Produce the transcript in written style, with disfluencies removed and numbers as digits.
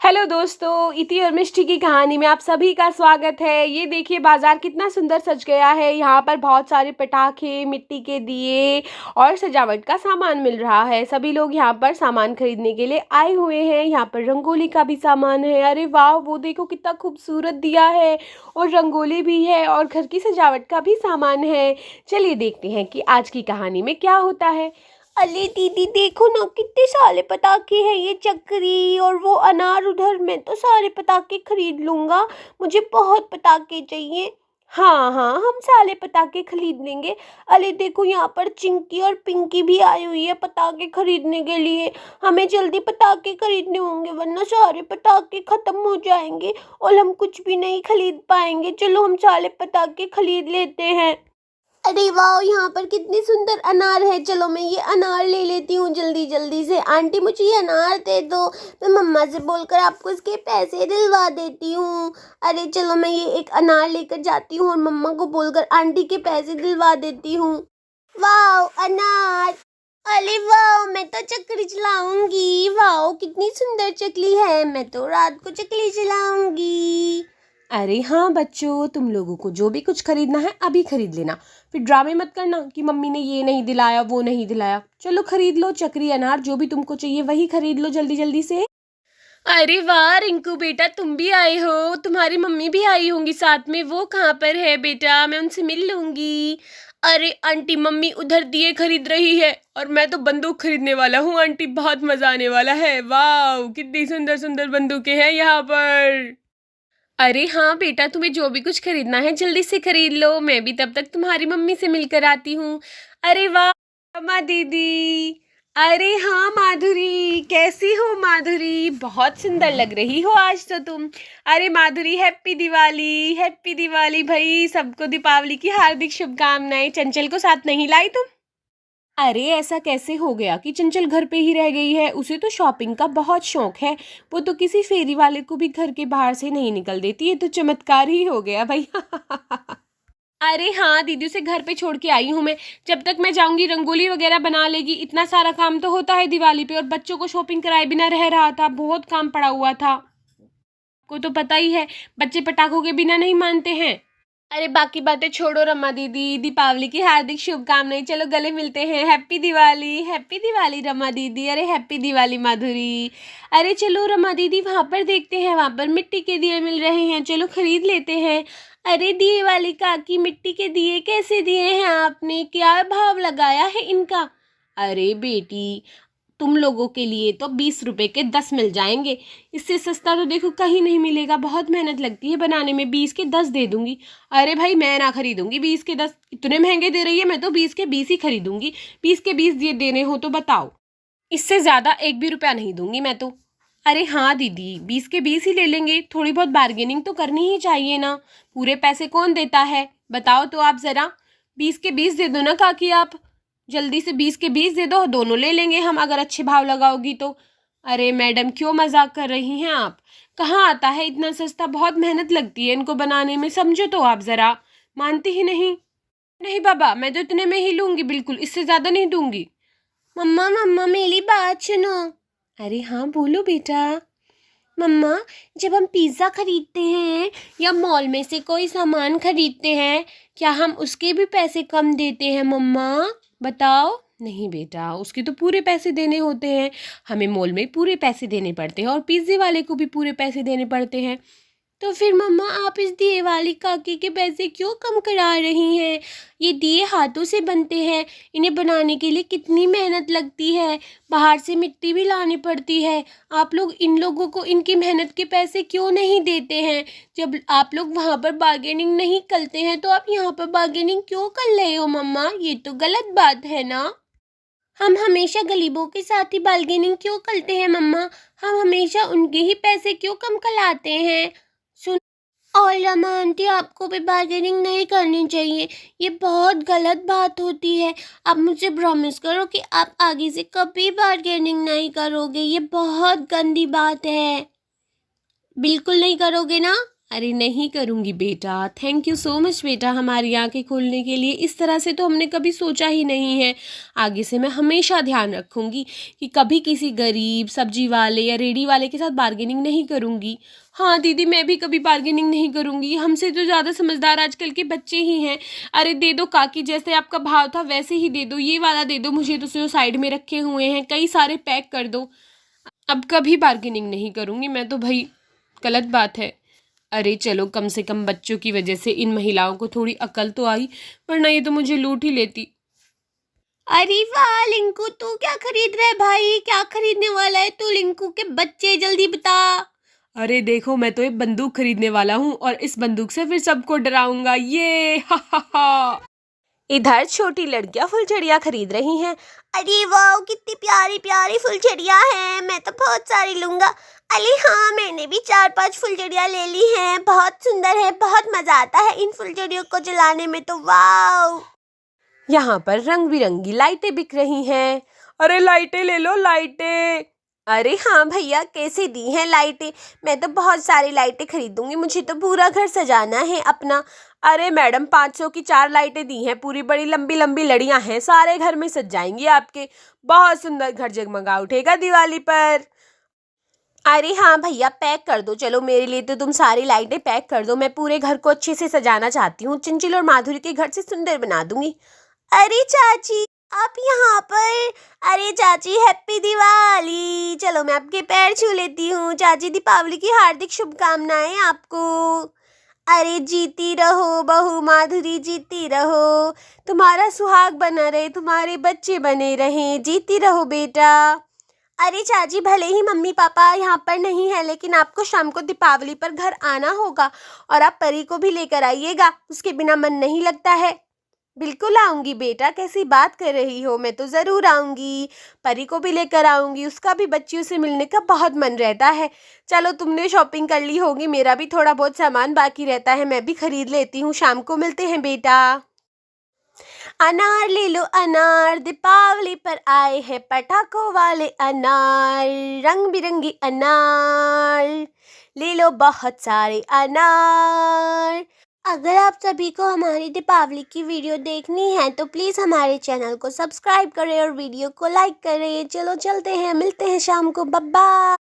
Hello दोस्तों, इति और मिष्टी की कहानी में आप सभी का स्वागत है। ये देखिए बाजार कितना सुंदर सज गया है। यहाँ पर बहुत सारे पटाखे, मिट्टी के दिए और सजावट का सामान मिल रहा है। सभी लोग यहाँ पर सामान खरीदने के लिए आए हुए हैं। यहाँ पर रंगोली का भी सामान है। अरे वाह, वो देखो कितना खूबसूरत दिया है और रंगोली भी है और घर की सजावट का भी सामान है। चलिए देखते हैं कि आज की कहानी में क्या होता है। अरे दीदी देखो ना, कितने सारे पटाखे हैं। ये चक्री और वो अनार उधर। मैं तो सारे पटाखे खरीद लूंगा। मुझे बहुत पटाखे चाहिए। हाँ हाँ, हम सारे पटाखे खरीद लेंगे। अरे देखो, यहाँ पर चिंकी और पिंकी भी आई हुई है पटाखे खरीदने के लिए। हमें जल्दी पटाखे खरीदने होंगे वरना सारे पटाखे खत्म हो जाएंगे और हम कुछ भी नहीं खरीद पाएंगे। चलो हम सारे पटाखे खरीद लेते हैं। अरे वाह, यहाँ पर कितनी सुंदर अनार है। चलो मैं ये अनार ले लेती हूँ जल्दी जल्दी से। आंटी मुझे ये अनार दे दो। मैं मम्मा से बोलकर आपको इसके पैसे दिलवा देती हूँ। अरे चलो मैं ये एक अनार लेकर जाती हूँ और मम्मा को बोलकर आंटी के पैसे दिलवा देती हूँ। वाह अनार। अरे वाह, मैं तो चक्री चलाऊंगी। वाह कितनी सुंदर चकली है। मैं तो रात को चकली चलाऊंगी। अरे हाँ बच्चों, तुम लोगों को जो भी कुछ खरीदना है अभी खरीद लेना। फिर ड्रामे मत करना कि मम्मी ने ये नहीं दिलाया वो नहीं दिलाया। चलो खरीद लो, चक्री अनार जो भी तुमको चाहिए वही खरीद लो जल्दी जल्दी से। अरे वाह रिंकू बेटा, तुम भी आए हो। तुम्हारी मम्मी भी आई होंगी साथ में। वो कहाँ पर है बेटा? मैं उनसे मिल लूंगी। अरे आंटी, मम्मी उधर दिए खरीद रही है और मैं तो बंदूक खरीदने वाला हूँ। आंटी बहुत मजा आने वाला है। वाह कितनी सुंदर सुंदर बंदूकें हैं यहाँ पर। अरे हाँ बेटा, तुम्हें जो भी कुछ खरीदना है जल्दी से खरीद लो। मैं भी तब तक तुम्हारी मम्मी से मिलकर आती हूँ। अरे वाह अम्मा दीदी। अरे हाँ माधुरी, कैसी हो माधुरी? बहुत सुंदर लग रही हो आज तो तुम। अरे माधुरी, हैप्पी दिवाली। हैप्पी दिवाली भाई, सबको दीपावली की हार्दिक शुभकामनाएं। चंचल को साथ नहीं लाई तुम? अरे ऐसा कैसे हो गया कि चंचल घर पे ही रह गई है? उसे तो शॉपिंग का बहुत शौक है। वो तो किसी फेरी वाले को भी घर के बाहर से नहीं निकल देती। ये तो चमत्कार ही हो गया भाई। अरे हाँ दीदी, उसे घर पे छोड़ के आई हूँ मैं। जब तक मैं जाऊंगी रंगोली वगैरह बना लेगी। इतना सारा काम तो होता है दिवाली पे और बच्चों को शॉपिंग कराए बिना रह रहा था। बहुत काम पड़ा हुआ था। को तो पता ही है, बच्चे पटाखों के बिना नहीं मानते हैं। अरे बाकी बातें छोड़ो रमा दीदी, दीपावली की हार्दिक शुभकामनाएं। चलो गले मिलते हैं। हैप्पी दिवाली रमा दीदी। अरे हैप्पी दिवाली माधुरी। अरे चलो रमा दीदी, वहाँ पर देखते हैं, वहाँ पर मिट्टी के दिए मिल रहे हैं। चलो खरीद लेते हैं। अरे दिए वाली काकी, मिट्टी के दिए कैसे दिए हैं आपने? क्या भाव लगाया है इनका? अरे बेटी, तुम लोगों के लिए तो 20 रुपए के 10 मिल जाएंगे। इससे सस्ता तो देखो कहीं नहीं मिलेगा। बहुत मेहनत लगती है बनाने में। 20 के 10 दे दूंगी। अरे भाई मैं ना खरीदूंगी 20 के 10। इतने महंगे दे रही है, मैं तो 20 के 20 ही खरीदूंगी। 20 के 20 दिए देने हो तो बताओ। इससे ज्यादा एक भी रुपया नहीं दूंगी मैं तो। अरे हाँ दीदी, 20 के 20 ही ले लेंगे। थोड़ी बहुत बार्गेनिंग तो करनी ही चाहिए ना। पूरे पैसे कौन देता है? बताओ तो आप जरा। 20 के 20 दे दो ना काकी आप। जल्दी से 20 के 20 दे दो, दोनों ले लेंगे हम अगर अच्छे भाव लगाओगी तो। अरे मैडम, क्यों मजाक कर रही हैं आप? कहाँ आता है इतना सस्ता? बहुत मेहनत लगती है इनको बनाने में, समझो तो आप जरा। मानती ही नहीं। नहीं बाबा, मैं तो इतने में ही लूंगी, बिल्कुल इससे ज्यादा नहीं दूंगी। मम्मा मम्मा मेरी बात सुनो। अरे हाँ बोलो बेटा। मम्मा, जब हम पिज़्ज़ा खरीदते हैं या मॉल में से कोई सामान खरीदते हैं, क्या हम उसके भी पैसे कम देते हैं मम्मा? बताओ। नहीं बेटा, उसके तो पूरे पैसे देने होते हैं। हमें मॉल में पूरे पैसे देने पड़ते हैं और पिज़्ज़े वाले को भी पूरे पैसे देने पड़ते हैं। तो फिर मम्मा, आप इस दिए वाली काकी के पैसे क्यों कम करा रही हैं? ये दिए हाथों से बनते हैं। इन्हें बनाने के लिए कितनी मेहनत लगती है। बाहर से मिट्टी भी लानी पड़ती है। आप लोग इन लोगों को इनकी मेहनत के पैसे क्यों नहीं देते हैं? जब आप लोग वहाँ पर बार्गेनिंग नहीं करते हैं तो आप यहाँ पर बार्गेनिंग क्यों कर रहे हो मम्मा? ये तो गलत बात है ना। हम हमेशा गरीबों के साथ ही बार्गेनिंग क्यों करते हैं मम्मा? हम हमेशा उनके ही पैसे क्यों कम कराते हैं? सुन, और रमा आंटी, आपको भी बार्गेनिंग नहीं करनी चाहिए। ये बहुत गलत बात होती है। आप मुझे प्रॉमिस करो कि आप आगे से कभी बार्गेनिंग नहीं करोगे। ये बहुत गंदी बात है। बिल्कुल नहीं करोगे ना? अरे नहीं करूँगी बेटा, थैंक यू सो मच बेटा हमारी आंखें खोलने के लिए। इस तरह से तो हमने कभी सोचा ही नहीं है। आगे से मैं हमेशा ध्यान रखूँगी कि कभी किसी गरीब सब्जी वाले या रेडी वाले के साथ बार्गेनिंग नहीं करूँगी। हाँ दीदी, मैं भी कभी बार्गेनिंग नहीं करूँगी। हमसे तो ज़्यादा समझदार आजकल के बच्चे ही हैं। अरे दे दो काकी, जैसे आपका भाव था वैसे ही दे दो। ये वाला दे दो मुझे, तो जो साइड में रखे हुए हैं कई सारे पैक कर दो। अब कभी बार्गेनिंग नहीं करूँगी मैं तो भाई, गलत बात है। अरे चलो, कम से कम बच्चों की वजह से इन महिलाओं को थोड़ी अकल तो आई, वरना ये तो मुझे लूट ही लेती। अरे वाह लिंकू, तू क्या खरीद रहा है भाई? क्या खरीदने वाला है तू लिंकू के बच्चे? जल्दी बता। अरे देखो, मैं तो एक बंदूक खरीदने वाला हूँ और इस बंदूक से फिर सबको डराऊंगा। ये हा हा हा। इधर छोटी लड़कियां फुलझड़ियां खरीद रही हैं। अरे वाह, कितनी प्यारी प्यारी फुलझड़ियां हैं, मैं तो बहुत सारी लूंगा। अरे हाँ, मैंने भी 4-5 फुलझड़ियां ले ली हैं। बहुत सुंदर है, बहुत मजा आता है इन फुलझड़ियों को जलाने में तो। वाह, यहाँ पर रंग बिरंगी लाइटें बिक रही हैं। अरे लाइटें ले लो, लाइटें। अरे हाँ भैया, कैसे दी हैं लाइटें? मैं तो बहुत सारी लाइटें खरीदूंगी, मुझे तो पूरा घर सजाना है अपना। अरे मैडम, 500 की 4 लाइटें दी हैं, पूरी बड़ी लंबी लंबी लड़ियां हैं, सारे घर में सज जाएंगी आपके। बहुत सुंदर घर जगमगा उठेगा दिवाली पर। अरे हाँ भैया, पैक कर दो। चलो, मेरे लिए तो तुम सारी लाइटें पैक कर दो। मैं पूरे घर को अच्छे से सजाना चाहती हूँ, चंचल और माधुरी के घर से सुंदर बना दूंगी। अरे चाची, आप यहाँ पर? अरे चाची, हैप्पी दिवाली। चलो मैं आपके पैर छू लेती हूँ। चाची, दीपावली की हार्दिक शुभकामनाएं आपको। अरे जीती रहो बहू माधुरी, जीती रहो। तुम्हारा सुहाग बना रहे, तुम्हारे बच्चे बने रहें। जीती रहो बेटा। अरे चाची, भले ही मम्मी पापा यहाँ पर नहीं है, लेकिन आपको शाम को दीपावली पर घर आना होगा और आप परी को भी लेकर आइएगा। उसके बिना मन नहीं लगता है। बिल्कुल आऊंगी बेटा, कैसी बात कर रही हो? मैं तो ज़रूर आऊंगी, परी को भी लेकर आऊंगी। उसका भी बच्चियों से मिलने का बहुत मन रहता है। चलो, तुमने शॉपिंग कर ली होगी, मेरा भी थोड़ा बहुत सामान बाकी रहता है, मैं भी खरीद लेती हूँ। शाम को मिलते हैं बेटा। अनार ले लो अनार, दीपावली पर आए हैं पटाखों वाले अनार। रंग बिरंगी अनार ले लो, बहुत सारे अनार। अगर आप सभी को हमारी दीपावली की वीडियो देखनी है तो प्लीज़ हमारे चैनल को सब्सक्राइब करें और वीडियो को लाइक करें। चलो चलते हैं, मिलते हैं शाम को। Bye bye.